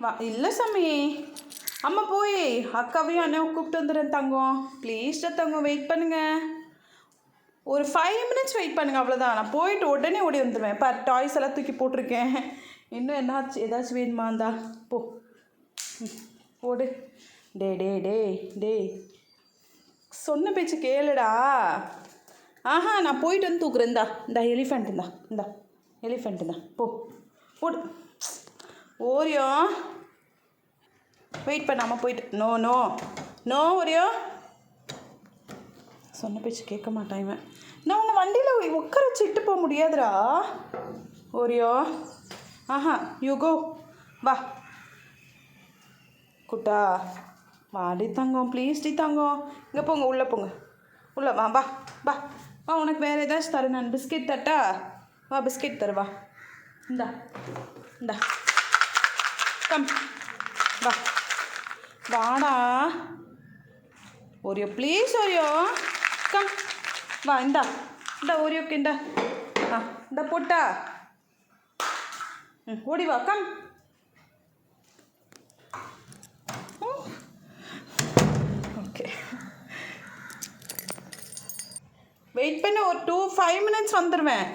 வா இல்லை சாமி. அம்மா போய் அக்காவையும் அண்ணாவை கூப்பிட்டு வந்துடுறேன் தங்கம். ப்ளீஸ் தங்கம் வெயிட் பண்ணுங்க. ஒரு 5 மினிட்ஸ் வெயிட் பண்ணுங்க, அவ்வளோதான். நான் போயிட்டு உடனே ஓடி வந்துடுவேன். இப்போ டாய்ஸ் எல்லாம் தூக்கி போட்டிருக்கேன். இன்னும் என்னாச்சு, ஏதாச்சும் வேணுமா? இருந்தா போ ஓடு. டே டே டே டே சொன்ன பேச்சு கேளுடா. ஆஹா, நான் போயிட்டு வந்து தூக்குறேன். இந்தா எலிஃபெண்ட் இந்தா எலிஃபெண்ட் போ ஓடு. ஓரியோ வெயிட் பண்ணாமல் போயிட்டு. No no no Oreo. சொன்ன பேச்சு கேட்க மாட்டான் இவன். நான் உன்னை வண்டியில் உட்கார வச்சுட்டு போக முடியாதுடா ஓரியோ. Aha, you go. வா குட்டா, வாடி தங்கம், ப்ளீஸ் டி தங்கம். இங்கே போங்க, உள்ளே போங்க, உள்ளே வா வா வா வா. உனக்கு வேறு ஏதாச்சும் தரேன் நான். பிஸ்கெட் தட்டா? வா பிஸ்கெட் தருவா. இந்தா கம் வா வாடா ஓரியோ, ப்ளீஸ் ஓரியோ கம் வா. இந்தா ஓரியோக்கு இந்தா போட்டா. ஓடி வா கம். ஓகே, வெயிட் பண்ண. ஒரு 5 மினிட்ஸ் வந்துடுவேன்.